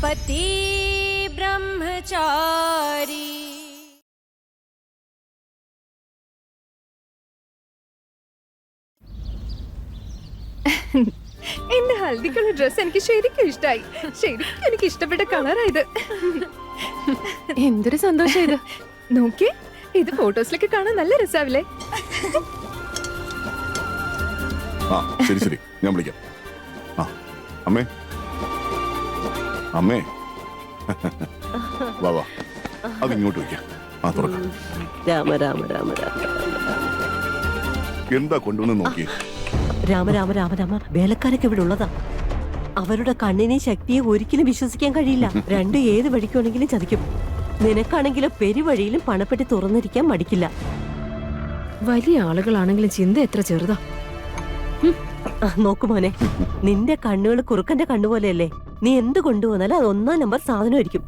पति ब्रह्मचारी। എന്റെ ഹൽദിക്കുള്ള ഡ്രസ് എനിക്ക് ശരിക്കും ഇഷ്ടായി. ശരിക്കും എനിക്ക് ഇഷ്ടപ്പെട്ട കളറാ ഇത്. എന്തൊരു സന്തോഷം ഇത്. നോക്കിയേ, ഇത് ഫോട്ടോസിലൊക്കെ കാണാൻ നല്ല രസാവില്ലേ? ശരി ശരി, ഞാൻ വിളിക്കാം. അമ്മേ അമ്മേ വാ വാ, അത് ഇങ്ങോട്ട് വയ്ക്കാം. തുറക്കാം. രാമ രാമ രാമ രാമ എന്താ കൊണ്ടുവന്ന് നോക്കി. രാമ രാമ രാമ രാമ വേലക്കാരൊക്കെ ഇവിടെ ഉള്ളതാ. അവരുടെ കണ്ണിനെ ശക്തിയെ ഒരിക്കലും വിശ്വസിക്കാൻ കഴിയില്ല. രണ്ട് ഏത് വഴിക്കാണെങ്കിലും ചതിക്കും. നിനക്കാണെങ്കിലും പെരുവഴിയിലും പണപ്പെട്ടി തുറന്നിരിക്കാൻ മടിക്കില്ല. വലിയ ആളുകളാണെങ്കിലും ചിന്ത എത്ര ചെറുതാ. നോക്കുമോനെ, നിന്റെ കണ്ണുകൾ കുറുക്കന്റെ കണ്ണുപോലെയല്ലേ. നീ എന്ത് കൊണ്ടുപോന്നാലും അത് 1-ാം നമ്പർ സാധനമായിരിക്കും.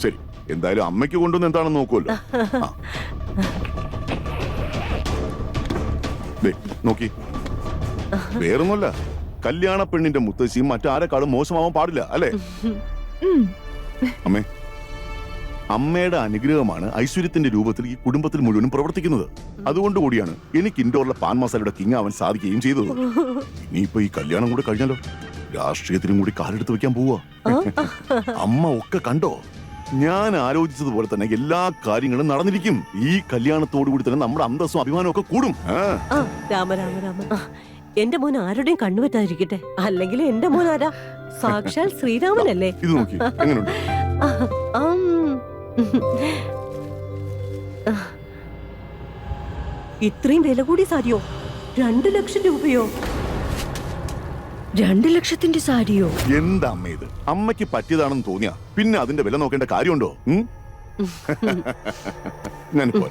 ശരി, എന്തായാലും അമ്മയ്ക്ക് കൊണ്ടുവന്ന് എന്താണെന്ന് നോക്കുമല്ലോ. നോക്കി, വേറൊന്നുമല്ല, കല്യാണ പെണ്ണിന്റെ മുത്തശ്ശിയും മറ്റാരെക്കാളും മോശമാവാൻ പാടില്ല, അല്ലേ? അമ്മേ, അമ്മയുടെ അനുഗ്രഹമാണ് ഐശ്വര്യത്തിന്റെ രൂപത്തിൽ ഈ കുടുംബത്തിൽ മുഴുവനും പ്രവർത്തിക്കുന്നത്. അതുകൊണ്ടുകൂടിയാണ് എനിക്ക് ഇൻഡോറിലെ പാൻ മസാലയുടെ കിങ് ആവാൻ സാധിക്കുകയും ചെയ്തത്. ഇനിയിപ്പോ ഈ കല്യാണം കൂടെ കഴിഞ്ഞാലോ രാഷ്ട്രീയത്തിനും കൂടി കാലെടുത്ത് വെക്കാൻ പോവാ. അമ്മ ഒക്കെ കണ്ടോ, ഞാൻ ആലോചിച്ചതുപോലെ തന്നെ എല്ലാ കാര്യങ്ങളും നടന്നിരിക്കും. ഈ കല്യാണത്തോടു കൂടി തന്നെ നമ്മുടെ അന്തസ്സും അഭിമാനവും ഒക്കെ കൂടും. രാമ രാമ രാമ, എന്റെ മോൻ ആരുടെയും കണ്ണുപറ്റാതിരിക്കട്ടെ. അല്ലെങ്കിൽ എന്റെ മോൻ ആരാ? സാക്ഷാൽ ശ്രീരാമനല്ലേ. ഇത് നോക്കി, എങ്ങനെയുണ്ട്? ഇത്രയും വില കൂടി സാരിയോ? 2 ലക്ഷം രൂപയോ? 2 ലക്ഷത്തിന്റെ സാരിയോ? എന്താ അമ്മ ഇത്? അമ്മയ്ക്ക് പറ്റിയതാണെന്ന് തോന്നിയാ പിന്നെ അതിന്റെ വില നോക്കേണ്ട കാര്യമുണ്ടോ? ഞാനിപ്പോ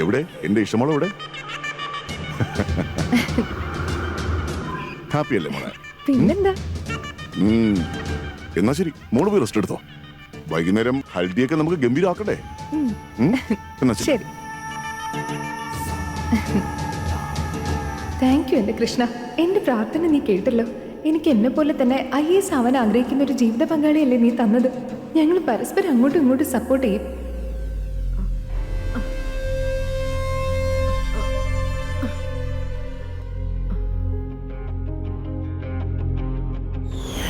എവിടെ എന്റെ ഇഷ്ടമോളോ? എവിടെ? ഹാപ്പി അല്ലേ മോളെ? പിന്നെന്താ. എന്നാ ശരി, മോള് പോയി റെസ്റ്റ് എടുത്തോ. വൈകുന്നേരം ഹൽദിയൊക്കെ നമുക്ക് ഗംഭീരാക്കട്ടെ. എന്നാ ശരി. താങ്ക് യു എന്റെ കൃഷ്ണ. എന്റെ പ്രാർത്ഥന നീ കേട്ടല്ലോ. എനിക്ക് എന്നെ പോലെ തന്നെ IAS ആവാൻ ആഗ്രഹിക്കുന്ന ഒരു ജീവിത പങ്കാളിയല്ലേ നീ തന്നത്. ഞങ്ങൾ പരസ്പരം അങ്ങോട്ടും ഇങ്ങോട്ടും സപ്പോർട്ട് ചെയ്യും.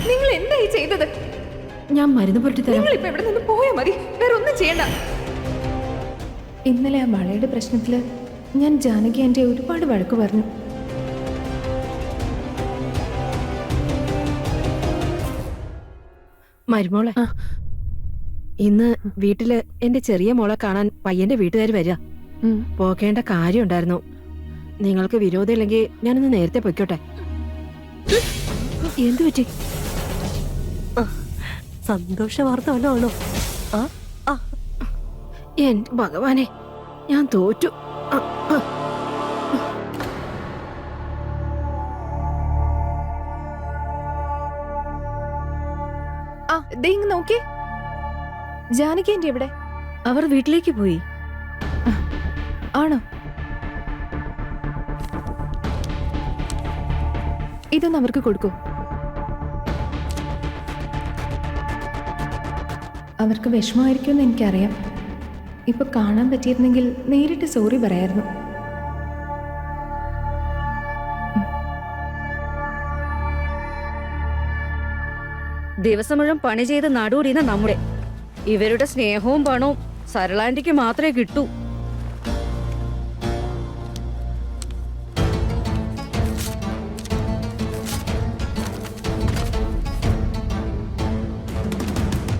നിങ്ങൾ എന്തായി ചെയ്തത്? ഞാൻ മരുന്ന് പുരട്ടി തരാം. നിങ്ങൾ ഇപ്പൊ ഇവിടെ നിന്ന് പോയാ മതി, വേറെ ഒന്നും ചെയ്യണ്ട. ഇന്നലെ ആ വളയുടെ പ്രശ്നത്തില് ഞാൻ ജാനകി ആന്റിയെ ഒരുപാട് വഴക്ക് പറഞ്ഞു. മരുമോളെ, ഇന്ന് വീട്ടില് എന്റെ ചെറിയ മോളെ കാണാൻ പയ്യന്റെ വീട്ടുകാർ വരിക. പോകേണ്ട കാര്യം ഉണ്ടായിരുന്നു. നിങ്ങൾക്ക് വിരോധമില്ലെങ്കിൽ ഞാനൊന്ന് നേരത്തെ പൊയ്ക്കോട്ടെ. എന്തു പറ്റി? സന്തോഷ വാർത്ത വല്ലതാണോ? എന്റെ ഭഗവാനെ, ഞാൻ തോറ്റു. നോക്കി, ജാനകി ആന്റി എവിടെ? അവർ വീട്ടിലേക്ക് പോയി. ആണോ? ഇതൊന്ന് അവർക്ക് കൊടുക്കൂ. അവർക്ക് വിഷമമായിരിക്കുമെന്ന് എനിക്കറിയാം. ഇപ്പൊ കാണാൻ പറ്റിയിരുന്നെങ്കിൽ നേരിട്ട് സോറി പറയായിരുന്നു. ദിവസം മുഴുവൻ പണി ചെയ്ത് നടുകൂടിയുന്ന നമ്മുടെ ഇവരുടെ സ്നേഹവും പണവും സരളാന്റിക്ക് മാത്രമേ കിട്ടൂ.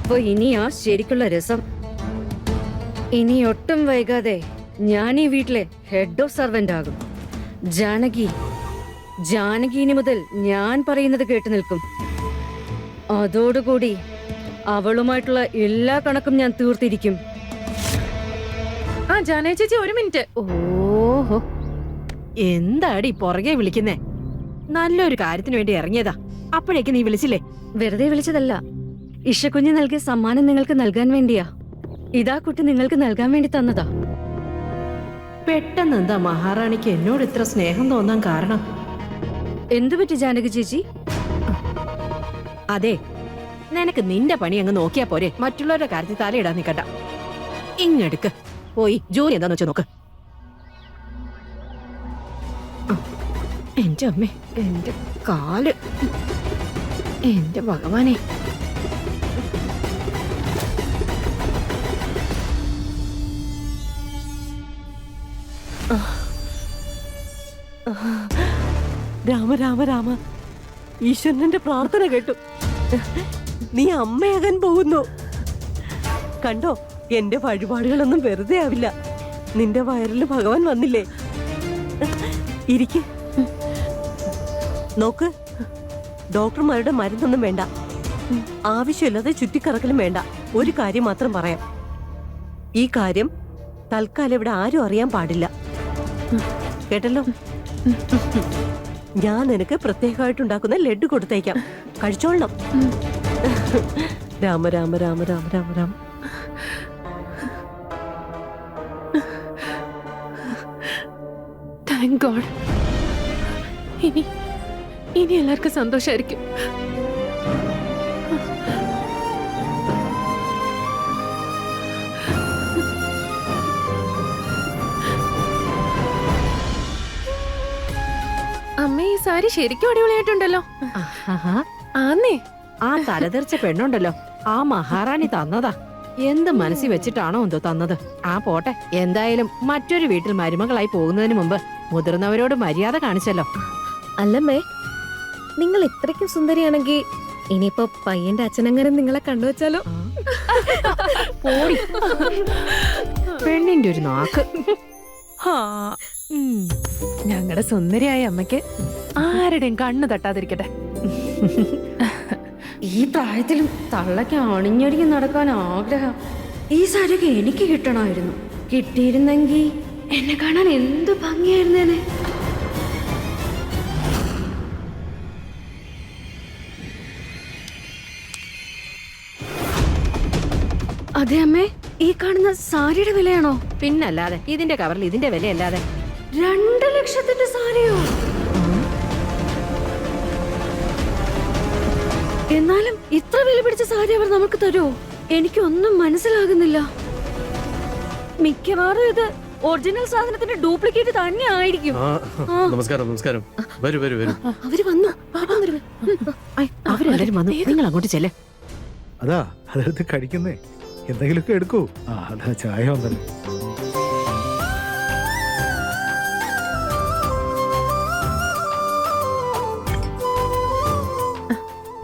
അപ്പൊ ഇനിയാ ശരിക്കുള്ള രസം. ഇനി ഒട്ടും വൈകാതെ ഞാൻ ഈ വീട്ടിലെ ഹെഡ് ഓഫ് സർവന്റ് ആകും. ജാനകി ഇനി മുതൽ ഞാൻ പറയുന്നത് കേട്ടു നിൽക്കും. അതോടുകൂടി അവളുമായിട്ടുള്ള എല്ലാ കണക്കും ഞാൻ തീർത്തിരിക്കും. ജാനകി ചേച്ചി, ഒരു മിനിറ്റ്. ഓഹോ, എന്താടി പുറകെ വിളിക്കുന്നേ? നല്ലൊരു കാര്യത്തിന് വേണ്ടി ഇറങ്ങിയതാ, അപ്പോഴേക്ക് നീ വിളിച്ചില്ലേ? വെറുതെ വിളിച്ചതല്ല, ഇഷക്കുഞ്ഞ് നൽകിയ സമ്മാനം നിങ്ങൾക്ക് നൽകാൻ വേണ്ടിയാ. ഇതാ കുട്ടി നിങ്ങൾക്ക് നൽകാൻ വേണ്ടി തന്നതാ. പെട്ടെന്ന് എന്താ മഹാറാണിക്ക് എന്നോട് ഇത്ര സ്നേഹം തോന്നാൻ കാരണം? എന്തു പറ്റി ജാനകി ചേച്ചി? അതെ, നിനക്ക് നിന്റെ പണി അങ്ങ് നോക്കിയാ പോരെ, മറ്റുള്ളവരുടെ കാര്യത്തിൽ തലയിടാൻ നിക്കണ്ട. ഇങ്ങെടുക്ക്, പോയി ജോലി എന്താന്ന് വെച്ചാ നോക്ക്. എന്റെ അമ്മേ, എന്റെ കാല്, എന്റെ ഭഗവാനെ. രാമ രാമ രാമ, ഈശ്വരന്റെ പ്രാർത്ഥന കേട്ടു. നീ അമ്മയാകാൻ പോകുന്നു. കണ്ടോ, എന്റെ വഴിപാടുകളൊന്നും വെറുതെ ആവില്ല. നിന്റെ വയറിൽ ഭഗവാൻ വന്നില്ലേ? ഇരിക്ക്. നോക്ക്, ഡോക്ടർമാരുടെ മരുന്നൊന്നും വേണ്ട, ആവശ്യമില്ലാതെ ചുറ്റിക്കറക്കലും വേണ്ട. ഒരു കാര്യം മാത്രം പറയാം, ഈ കാര്യം തൽക്കാലം ഇവിടെ ആരും അറിയാൻ പാടില്ല, കേട്ടല്ലോ? ഞാൻ നിനക്ക് പ്രത്യേകമായിട്ടുണ്ടാക്കുന്ന ലഡ്ഡു കൊടുത്തേക്കാം, കഴിച്ചോളണം. രാമ രാമ രാമ രാമ രാമ രാമ. Thank God. ഇനി എല്ലാവർക്കും സന്തോഷമായിരിക്കും. അമ്മ, ഈ സാരി ശരിക്കും അടിപൊളിയായിട്ടുണ്ടല്ലോ. ആഹാ, ആന്നേ, ആ തലതെറിച്ച പെണ്ണുണ്ടല്ലോ, ആ മഹാറാണി തന്നതാ. എന്ത് മനസ്സിൽ വെച്ചിട്ടാണോ എന്തോ തന്നത്. ആ പോട്ടെ, എന്തായാലും മറ്റൊരു വീട്ടിൽ മരുമകളായി പോകുന്നതിന് മുമ്പ് മുതിർന്നവരോട് മര്യാദ കാണിച്ചല്ലോ. അല്ലമ്മേ, നിങ്ങൾ ഇത്രയ്ക്കും സുന്ദരിയാണെങ്കിൽ ഇനിയിപ്പോ പയ്യന്റെ അച്ഛനങ്ങനെ നിങ്ങളെ കണ്ടുവച്ചാലോ? പോടി, പെണ്ണിന്റെ ഒരു നാക്ക്. ഞങ്ങളുടെ സുന്ദരിയായ അമ്മയ്ക്ക് ആരുടെയും കണ്ണു തട്ടാതിരിക്കട്ടെ. ഈ പ്രായത്തിലും തള്ളയ്ക്ക് അണിഞ്ഞൊരുങ്ങി നടക്കാൻ ആഗ്രഹം. ഈ സാരിയൊക്കെ എനിക്ക് കിട്ടണമായിരുന്നു. കിട്ടിയിരുന്നെങ്കിൽ എന്നെ കാണാൻ എന്ത് ഭംഗിയായിരുന്നേനെ. അതെ അമ്മേ, ഈ കാണുന്ന സാരിയുടെ വിലയാണോ? പിന്നല്ലാതെ, ഇതിന്റെ കവറിൽ ഇതിന്റെ വിലയല്ലാതെ. 2 ലക്ഷത്തിന്റെ സാരിയോ? എന്നാലും ഇത്ര വില പിടിച്ച സാരി അവർ നമുക്ക് തരുമോ? എനിക്കൊന്നും മനസ്സിലാകുന്നില്ല. മിക്കവാറും ഇത് ഒറിജിനൽ സാധനത്തിന്റെ ഡ്യൂപ്ലിക്കേറ്റ് തന്നെ ആയിരിക്കും. നമസ്കാരം നമസ്കാരം. വരൂ വരൂ വരൂ. അവര് വന്നു. അവരെല്ലാരും വന്നു, നിങ്ങൾ അങ്ങോട്ട് ചെല്ലേ. അതാ അതെടുത്ത് കഴിക്കുന്നേ, എന്തെങ്കിലുമൊക്കെ എടുക്കൂ. അതാ ചായ വന്നല്ലോ.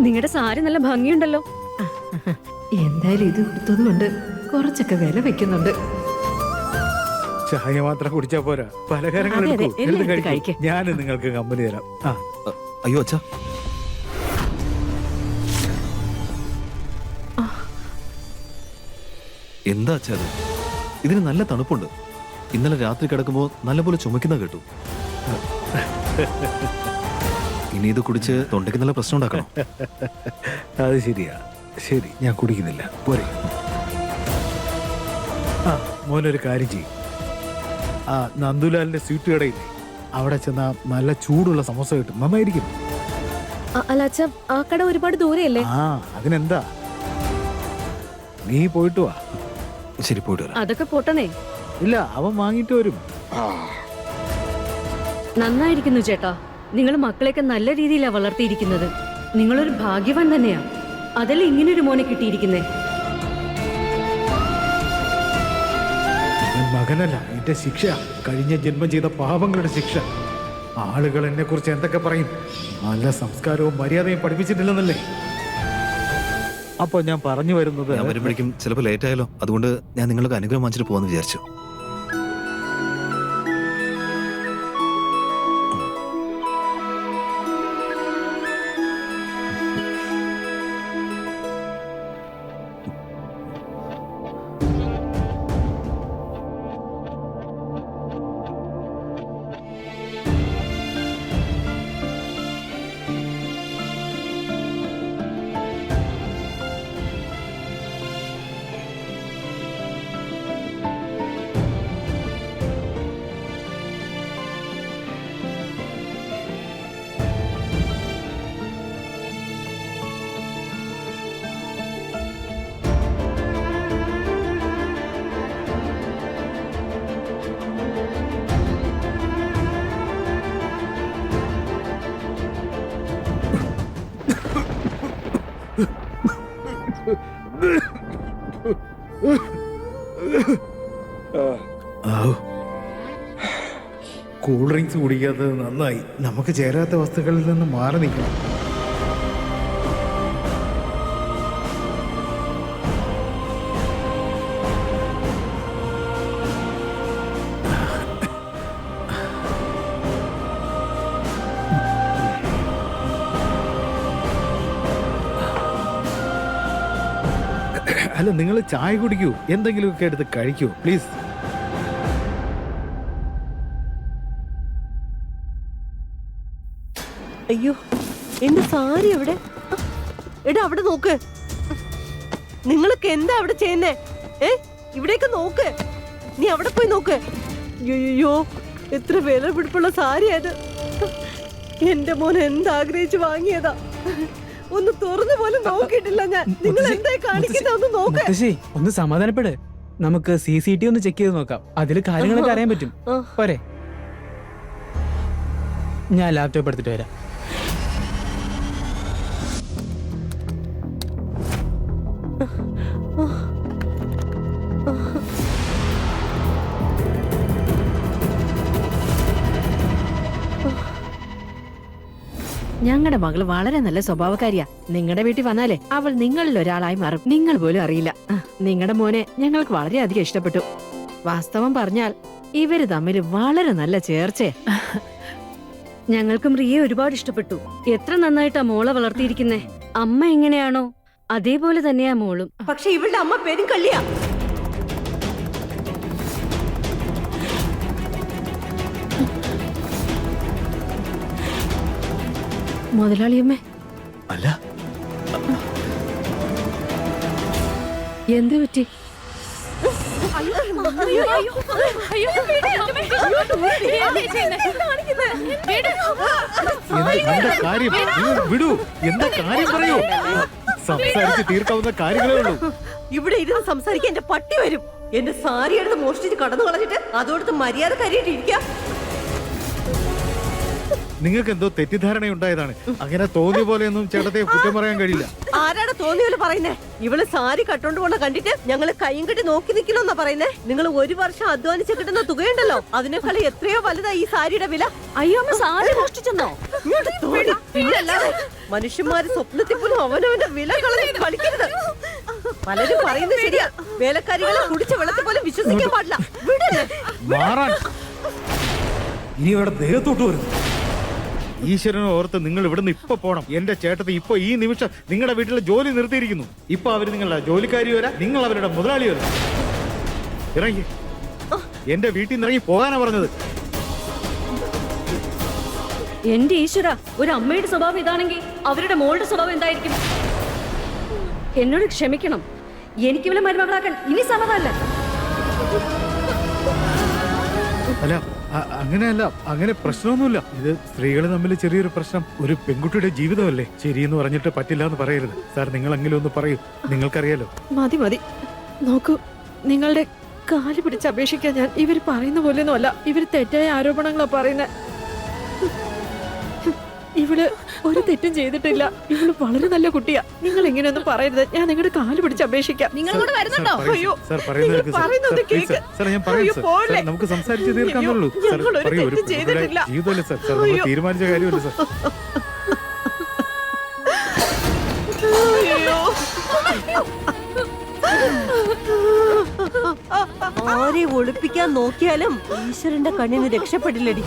നിങ്ങളുടെ സാരി നല്ല ഭംഗിയുണ്ടല്ലോ. എന്തായാലും ഇത് കൊടുത്തത് കൊണ്ട് കുറച്ചൊക്കെ വില വെക്കുന്നുണ്ട്. ചായ മാത്രം കുടിച്ചാ പോരാ, പലഹാരങ്ങൾ അതെ, അതെ, എടുക്കൂ, എല്ലാം എടുത്ത് എടുത്ത് കഴിക്ക്. കഴിക്ക്. ഞാൻ നിങ്ങൾക്ക് കമ്പനി തരാം. അയ്യോ അച്ഛാ, എന്താ അച്ഛാ അത്? ഇതിന് നല്ല തണുപ്പുണ്ട്. ഇന്നലെ രാത്രി കിടക്കുമ്പോ നല്ലപോലെ ചുമക്കുന്ന കേട്ടു. ഇനി ഇത് കുടിച്ച് തൊണ്ടയ്ക്ക് നല്ല പ്രശ്നം ഉണ്ടാക്കണം. അത് ശരിയാ. ശരി, ഞാൻ കുടിക്കുന്നില്ല, പോരെ. മോനൊരു കാര്യം ചെയ്യും, നന്ദുലാലിന്റെ സ്വീറ്റ് കടയില്ലേ, അവിടെ ചെന്നാ നല്ല ചൂടുള്ള സമോസ കിട്ടും, നന്നായിരിക്കും. അല്ല അച്ഛാ, ആ കട ഒരുപാട് ദൂരെയല്ലേ? അതിനെന്താ, നീ പോയിട്ട് വാ. ശരി, പോയിട്ട് വരാം. അതൊക്കെ പൊട്ടണേ. ഇല്ല, അവൻ വാങ്ങിട്ട് വരും. നന്നായിരിക്കുന്നു ചേട്ടാ. നിങ്ങൾ മക്കളെയൊക്കെ നല്ല രീതിയിലാണ് വളർത്തിയിരിക്കുന്നത്. നിങ്ങളൊരു ഭാഗ്യവാൻ തന്നെയാ. അതല്ലേ ഇങ്ങനൊരു മോനെ കിട്ടിയിരിക്കുന്നേ. മകനല്ല, എന്റെ ശിക്ഷ, കഴിഞ്ഞ ജന്മം ചെയ്ത പാപങ്ങളുടെ ശിക്ഷ. ആളുകൾ എന്നെ കുറിച്ച് എന്തൊക്കെ പറയും, നല്ല സംസ്കാരവും മര്യാദയും പഠിപ്പിച്ചിട്ടില്ലെന്നല്ലേ. അപ്പൊ ഞാൻ പറഞ്ഞു വരുന്നത്, ഞാൻ വരുമ്പോഴേക്കും ചിലപ്പോൾ ലേറ്റ് ആയാലോ, അതുകൊണ്ട് ഞാൻ നിങ്ങൾക്ക് അനുഗ്രഹം വാങ്ങിച്ചിട്ട് പോകാന്ന് വിചാരിച്ചു. കൂൾ ഡ്രിങ്ക്സ് കുടിക്കാത്തത് നന്നായി. നമുക്ക് ചേരാത്ത വസ്തുക്കളിൽ നിന്ന് മാറി നിൽക്കണം. അല്ല, നിങ്ങൾ ചായ കുടിക്കൂ, എന്തെങ്കിലുമൊക്കെ എടുത്ത് കഴിക്കൂ പ്ലീസ്. അയ്യോ, എന്റെ സാരി എവിടെ? എടാ അവിടെ നോക്ക്. നിങ്ങളൊക്കെ എന്താ അവിടെ ചെയ്യുന്നേ? ഇവിടേക്ക് നോക്ക്. നീ അവിടെ പോയി നോക്ക്. അയ്യോ, എത്ര വില പിടിപ്പുള്ള സാരിയായത്. എന്റെ മോൻ എന്താഗ്രഹിച്ച് വാങ്ങിയതാ. ഒന്ന് തുറന്നു പോലും നോക്കിയിട്ടില്ല ഞാൻ. നിങ്ങൾ എന്തായി കാണിക്കുന്ന ഒന്ന് നോക്ക്. ഒന്ന് സമാധാനപ്പെട്. നമുക്ക് CCTV ഒന്ന് ചെക്ക് ചെയ്ത് നോക്കാം. അതില് കാര്യങ്ങളൊക്കെ അറിയാൻ പറ്റും. പോരെ, ഞാൻ ലാപ്ടോപ്പ് എടുത്തിട്ട് വരാം. ഞങ്ങളുടെ മകള് വളരെ നല്ല സ്വഭാവക്കാരിയാ. നിങ്ങളുടെ വീട്ടിൽ വന്നാലേ അവൾ നിങ്ങളിൽ ഒരാളായി മാറും. നിങ്ങൾ പോലും അറിയില്ല. നിങ്ങളുടെ മോനെ ഞങ്ങൾക്ക് വളരെയധികം ഇഷ്ടപ്പെട്ടു. വാസ്തവം പറഞ്ഞാൽ ഇവര് തമ്മിൽ വളരെ നല്ല ചേർച്ചയെ. ഞങ്ങൾക്കും റിയെ ഒരുപാട് ഇഷ്ടപ്പെട്ടു. എത്ര നന്നായിട്ടാ മോളെ വളർത്തിയിരിക്കുന്നേ. അമ്മ എങ്ങനെയാണോ അതേപോലെ തന്നെയാ മോളും. പക്ഷെ ഇവളുടെ അമ്മ പേരും കള്ളിയാ. മുതലാളിയമ്മേ, അല്ല, എന്ത് പറ്റി? എന്താ കാര്യം? നിങ്ങൾ വിടൂ. എന്താ കാര്യം പറയൂ. സംസാരിച്ച് തീർക്കാവുന്ന കാര്യങ്ങളേ ഉള്ളൂ. ഇവിടെ ഇരുന്ന് സംസാരിക്കാൻ എന്റെ പട്ടി വരും. എന്റെ സാരി എടുത്ത് മോഷ്ടിച്ച് കടന്നു കളഞ്ഞിട്ട് അതോടത്ത് മര്യാദ കരിയിട്ടിരിക്കാം. നിങ്ങൾക്ക് എന്തോ തെറ്റിദ്ധാരണയുണ്ടായതാണ്. അങ്ങനെ തോന്നിയ പോലെയൊന്നും ചേട്ടത്തെ കുറ്റം പറയാൻ കഴിയില്ല. ആരാണ് തോന്നിയല്ലോ പറയുന്നേ? ഇവള് സാരി കട്ടോണ്ട് പോണ കണ്ടിട്ട് ഞങ്ങള് കയ്യും കെട്ടി നോക്കി നിൽക്കണമെന്നാ പറയുന്നേ. നിങ്ങൾ ഒരു വർഷം അധ്വാനിച്ച് കിട്ടുന്ന തുകയുണ്ടല്ലോ, അതിനേക്കാൾ എത്രയോ വലുതാ ഈ സാരിയുടെ വില. അയ്യോ, അമ്മ സാരി മോഷ്ടിച്ചെന്നോ? പിന്നല്ലാതെ മനുഷ്യന്മാര് സ്വപ്നത്തിൽ പോലും അവനവന്റെ വില കളഞ്ഞ് കളിക്കരുത്. പലരും പറയുന്നത് ശരിയാ. വേലക്കാരികളെ കുടിച്ച വെള്ളത്തിൽ പോലും വിശ്വസിക്കാൻ പാടില്ല. വിടല്ലേ? മാറാൻ ഇനി ഇവിടെ ദേഹത്തോട്ട് വരുന്നു. ഈശ്വരനെ ഓർത്ത് നിങ്ങൾ ഇവിടുന്ന് ഇപ്പൊ പോണം. എന്റെ ചേട്ടത്തി ഇപ്പൊ ഈ നിമിഷം നിങ്ങളുടെ വീട്ടിലെ ജോലി നിർത്തിയിരിക്കുന്നു. ഇപ്പൊ അവര് നിങ്ങളുടെ ജോലിക്കാരി വരാ, നിങ്ങൾ അവരുടെ മുതലാളി വരാ. ഇറങ്ങി എന്റെ വീട്ടിൽ നിന്ന് ഇറങ്ങി പോകാനാ പറഞ്ഞത്. എന്റെ ഈശ്വര, ഒരു അമ്മയുടെ സ്വഭാവം ഇതാണെങ്കിൽ അവരുടെ മോളുടെ സ്വഭാവം എന്തായിരിക്കും? എന്നോട് ക്ഷമിക്കണം. എനിക്ക് ഇവളെ മരുമകളാക്കാൻ ഇനി സമ്മതമല്ല. അല്ല, അങ്ങനെയല്ല, അങ്ങനെ പ്രശ്നമൊന്നുമില്ല. ഇത് സ്ത്രീകൾ തമ്മിൽ ചെറിയൊരു പ്രശ്നം. ഒരു പെൺകുട്ടിയുടെ ജീവിതമല്ലേ. ശരിയെന്ന് പറഞ്ഞിട്ട് പറ്റില്ല എന്ന് പറയരുത് സാർ. നിങ്ങളെങ്കിലും ഒന്ന് പറയൂ. നിങ്ങൾക്കറിയാലോ. മതി മതി, നോക്കൂ, നിങ്ങളുടെ കാല് പിടിച്ച് അപേക്ഷിക്കാൻ ഞാൻ. ഇവര് പറയുന്ന പോലെയൊന്നും അല്ല. ഇവര് തെറ്റായ ആരോപണങ്ങളാ പറയുന്നത്. ഇവള് ഒരു തെറ്റും ചെയ്തിട്ടില്ല. ഇവള് വളരെ നല്ല കുട്ടിയാ. നിങ്ങൾ ഇങ്ങനെയൊന്നും പറയരുത്. ഞാൻ നിങ്ങളുടെ കാല് പിടിച്ച് അപേക്ഷിക്കാം. നിങ്ങളോട് വരുന്നുണ്ടോ? അയ്യോ, സാർ പറയുന്നത് പറയുന്നത് കേക്ക്. സാർ, ഞാൻ പറയുന്നത് സാർ, നമുക്ക് സംസാരിച്ച് തീർക്കാന്നുള്ളൂ. സാർ പറയൂ. ഒരു ജീവിതമല്ലേ സാർ. സാർ നമ്മൾ തീരുമാനിച്ച കാര്യമല്ലേ സാർ. ആരെ ഒളിപ്പിക്കാൻ നോക്കിയാലും ഈശ്വരന്റെ കണ്ണിന് രക്ഷപ്പെടില്ലടി.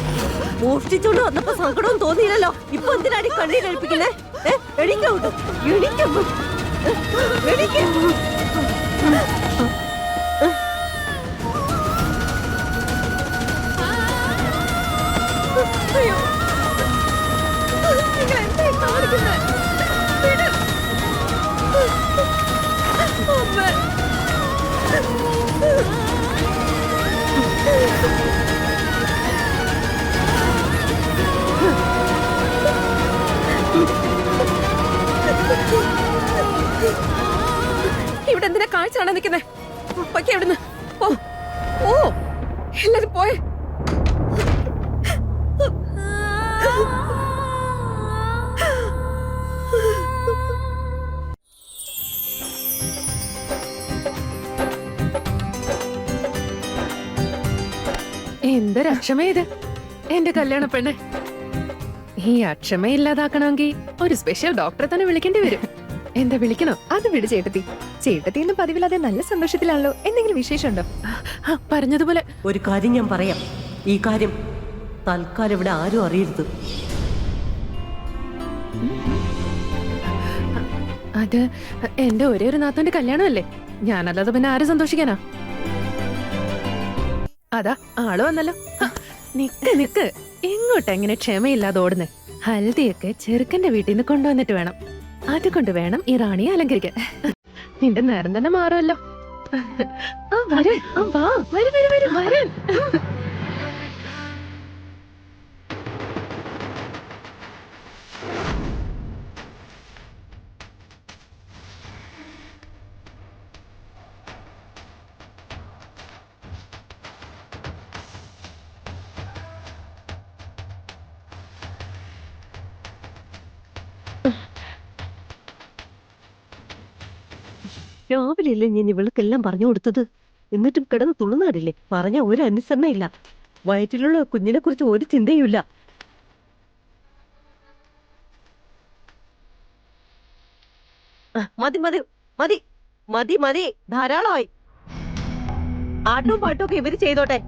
മോഷ്ടിച്ചോണ്ട് വന്നപ്പോ സങ്കടവും തോന്നിയില്ലല്ലോ. ഇപ്പൊ എന്തിനാടി കണ്ണീരൊളിപ്പിക്കുന്നേ? എണീക്കോട്ടു, എണീക്കും, എണീക്കും. ഇവിടെ എന്തിനാ കാഴ്ച കാണാൻ നിൽക്കുന്നേ? എവിടുന്ന് ഓ, എല്ലാരും പോയേ. എന്തൊരു അക്ഷമ ഇത് എന്റെ കല്യാണ പെണ്ണെ. ഈ അക്ഷമ ഇല്ലാതാക്കണമെങ്കിൽ ഒരു സ്പെഷ്യൽ ഡോക്ടറെ തന്നെ വിളിക്കേണ്ടി വരും. എന്താ വിളിക്കണോ? അത് വിട് ചേട്ടത്തി. ചേട്ടത്തി ഇന്ന് പതിവില്ലാതെ നല്ല സന്തോഷത്തിലാണല്ലോ. എന്തെങ്കിലും വിശേഷമുണ്ടോ? പറഞ്ഞതുപോലെ ഒരു കാര്യം ഞാൻ പറയാം. ഈ കാര്യം തൽക്കാലം ഇവിടെ ആരും അറിയരുത്. അത് എന്റെ ഒരേ ഒരു നാത്തന്റെ കല്യാണമല്ലേ. ഞാനല്ലാതെ പിന്നെ ആരും സന്തോഷിക്കാനാ? അതാ ആള് വന്നല്ലോ. നിക്ക് എങ്ങോട്ടാ ഇങ്ങനെ ക്ഷമയില്ലാതെ ഓടുന്നേ? ഹൽദിയൊക്കെ ചെറുക്കന്റെ വീട്ടിൽ നിന്ന് കൊണ്ടുവന്നിട്ട് വേണം. അതുകൊണ്ട് വേണം ഈ റാണിയെ അലങ്കരിക്കാൻ. നിന്റെ നേരം തന്നെ മാറുമല്ലോ. വരൻ. രാവിലെ ഇല്ലേ ഞാൻ ഇവൾക്കെല്ലാം പറഞ്ഞു കൊടുത്തത്? എന്നിട്ടും കിടന്ന് തുള്ളുന്നാടില്ലേ? പറഞ്ഞ ഒരു അനുസരണ ഇല്ല. വയറ്റിലുള്ള കുഞ്ഞിനെ കുറിച്ച് ഒരു ചിന്തയുമില്ല. മതി മതി മതി മതി മതി ധാരാളമായി. ആട്ടും പാട്ടും ഒക്കെ ഇവര് ചെയ്തോട്ടെ.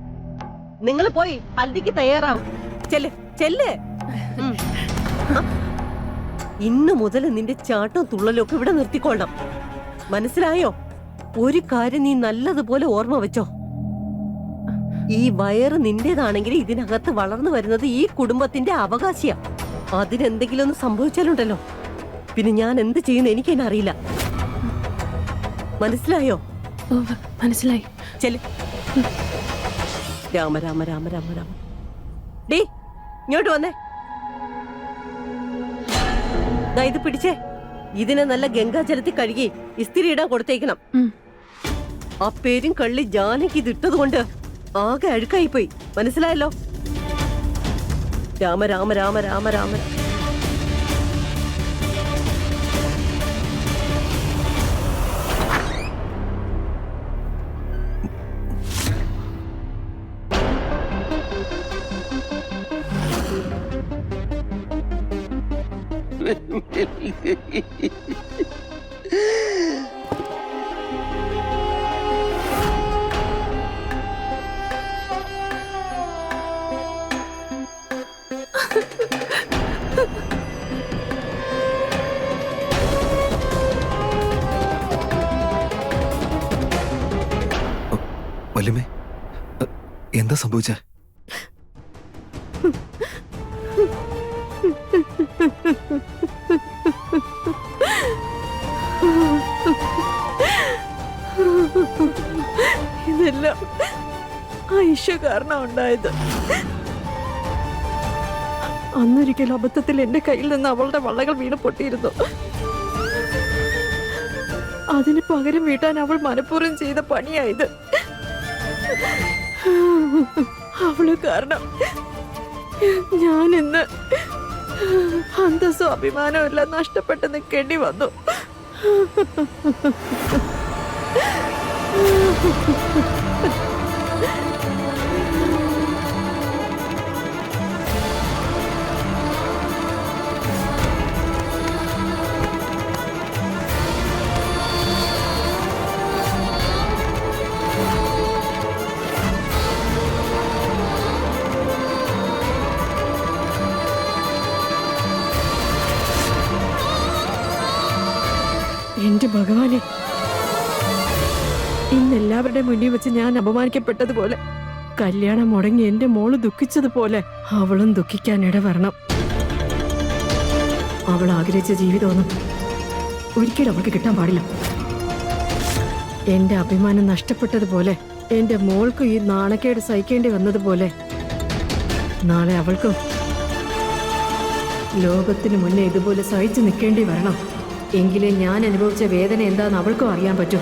നിങ്ങൾ പോയി ഹൽദിക്ക് തയ്യാറാവും. ചെല്ല് ചെല്ല്. ഇന്ന് മുതൽ നിന്റെ ചാട്ടവും തുള്ളലും ഒക്കെ ഇവിടെ നിർത്തിക്കൊള്ളണം. മനസ്സിലായോ? ഒരു കാര്യം നീ നല്ലതുപോലെ ഓർമ്മ വെച്ചോ. ഈ വയറ് നിന്റേതാണെങ്കിൽ ഇതിനകത്ത് വളർന്നു വരുന്നത് ഈ കുടുംബത്തിന്റെ അവകാശിയാ. അതിനെന്തെങ്കിലും ഒന്ന് സംഭവിച്ചാലുണ്ടല്ലോ പിന്നെ ഞാൻ എന്ത് ചെയ്യുന്ന എനിക്ക് തന്നെ അറിയില്ല. മനസ്സിലായോ? മനസ്സിലായി. ചെല്. രാമ രാമ രാമ രാമ രാമ. ഡേ ഇങ്ങോട്ട് വന്നേ. ഇത് പിടിച്ചേ. ഇതിനെ നല്ല ഗംഗാജലത്തിൽ കഴുകി ഇസ്തിരി ഇടാൻ കൊടുത്തേക്കണം. ആ പേരും കള്ളി ജാനകി ഇതിട്ടത് കൊണ്ട് ആകെ അഴുക്കായി പോയി. മനസ്സിലായല്ലോ? രാമ രാമ രാമ രാമ രാമ. വല്യമ്മേ, എന്താ സംഭവിച്ച? ഇതെല്ലാം ആയിഷ കാരണം ഉണ്ടായത്. അന്നൊരിക്കൽ അബദ്ധത്തിൽ എന്റെ കയ്യിൽ നിന്ന് അവളുടെ വള്ളകൾ വീണ് പൊട്ടിയിരുന്നു. അതിന് പകരം വീട്ടാൻ അവൾ മനഃപൂർവ്വം ചെയ്ത പണിയായത്. അവള് കാരണം ഞാൻ ഇന്ന് അന്തസ്സും അഭിമാനവും എല്ലാം നഷ്ടപ്പെട്ട് നിൽക്കേണ്ടി വന്നു. എന്റെ ഭഗവാനെ, ഇന്ന് എല്ലാവരുടെ മുന്നിൽ വെച്ച് ഞാൻ അപമാനിക്കപ്പെട്ടതുപോലെ, കല്യാണം മുടങ്ങി എന്റെ മോള് ദുഃഖിച്ചതുപോലെ അവളും ദുഃഖിക്കാൻ ഇടവരണം. അവൾ ആഗ്രഹിച്ച ജീവിതമൊന്നും ഒരിക്കലും അവൾക്ക് കിട്ടാൻ പാടില്ല. എന്റെ അഭിമാനം നഷ്ടപ്പെട്ടതുപോലെ എന്റെ മോൾക്ക് ഈ നാണക്കേട് സഹിക്കേണ്ടി വന്നതുപോലെ നാളെ അവൾക്കും ലോകത്തിന് മുന്നേ ഇതുപോലെ സഹിച്ചു നിൽക്കേണ്ടി വരണം. എങ്കിലേ ഞാൻ അനുഭവിച്ച വേദന എന്താണെന്ന് അവൾക്കും അറിയാൻ പറ്റൂ.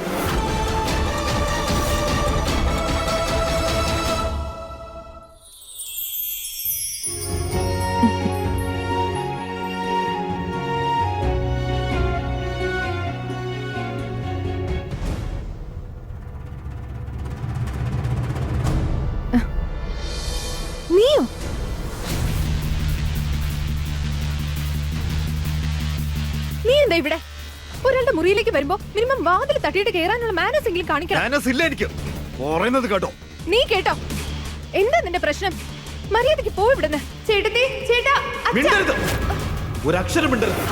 നീ എന്താ ഇവിടെ? ഒരാളുടെ മുറിയിലേക്ക് വരുമ്പോ മിനിമം വാതിൽ തട്ടിയിട്ട് കയറാനുള്ള മാനേഴ്സ് എങ്കിലും കാണിക്കണം. മാനേഴ്സ് ഇല്ല എനിക്ക്. പറയുന്നത് കേട്ടോ. നീ കേട്ടോ? എന്താ നിന്റെ പ്രശ്നം? മര്യാദയ്ക്ക് പോ ഇവിടുന്ന്. ചേട്ടത്തി, ചേട്ടാ, അച്ഛാ. മിണ്ടരുത്. ഒരക്ഷരം മിണ്ടരുത്.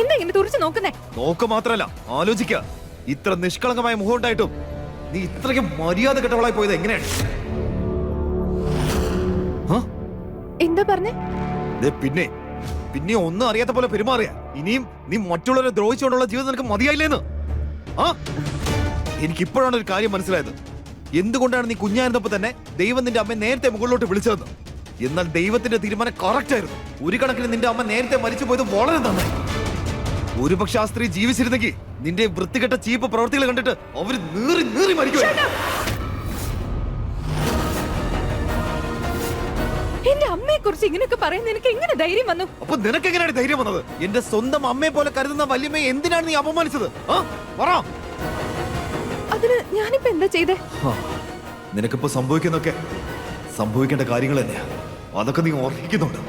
എന്താ ഇങ്ങനെ തുറച്ചു നോക്കുന്നേ? നോക്ക മാത്രല്ല, ആലോചിക്ക. ഇത്ര നിഷ്കളങ്കമായ മുഖം ഉണ്ടായിട്ടും നീ ഇത്രയ്ക്ക് മര്യാദ കെട്ടവളായി പോയത് എങ്ങനെയാണ്? എന്താ പറഞ്ഞേ? പിന്നെ ഒന്നും അറിയാത്ത പോലെ പെരുമാറിയ ഇനിയും നീ മറ്റുള്ളവരെ ദ്രോഹിച്ചുകൊണ്ടുള്ള ജീവിതം നിനക്ക് മതിയായില്ലേന്ന്? ആ, എനിക്കിപ്പോഴാണ് ഒരു കാര്യം മനസ്സിലായത്. എന്തുകൊണ്ടാണ് നീ കുഞ്ഞായിരുന്നപ്പോ തന്നെ ദൈവം നിന്റെ അമ്മയെ നേരത്തെ മുകളിലോട്ട് വിളിച്ചതെന്ന്. എന്നാൽ ദൈവത്തിന്റെ തീരുമാനം കറക്റ്റ് ആയിരുന്നു. ഒരു കണക്കിന് നിന്റെ അമ്മ നേരത്തെ മരിച്ചു പോയത് വളരെ നന്നായി. ഒരുപക്ഷെ ആ സ്ത്രീ ജീവിച്ചിരുന്നെങ്കിൽ നിന്റെ വൃത്തികെട്ട ചീപ്പ് പ്രവൃത്തികൾ കണ്ടിട്ട് അവര് നീറി നീറി മരിക്കുമായിരുന്നു. എന്റെ അമ്മയെ കുറിച്ച് ഇങ്ങനെയൊക്കെ പറയാൻ നിനക്ക് എങ്ങനെ ധൈര്യം വന്നു? അപ്പൊ നിനക്ക് എങ്ങനെയാണ് ധൈര്യം വന്നത്? എന്റെ സ്വന്തം അമ്മയെ പോലെ കരുതുന്ന വല്യമ്മയെ എന്തിനാണ് നീ അപമാനിച്ചത്? പറ. അതിന് ഞാനിപ്പോ എന്താ ചെയ്തേ? നിനക്കിപ്പോ സംഭവിക്കുന്നൊക്കെ സംഭവിക്കേണ്ട കാര്യങ്ങൾ തന്നെയാ. അതൊക്കെ നീ ഓർമ്മിക്കുന്നുണ്ട്.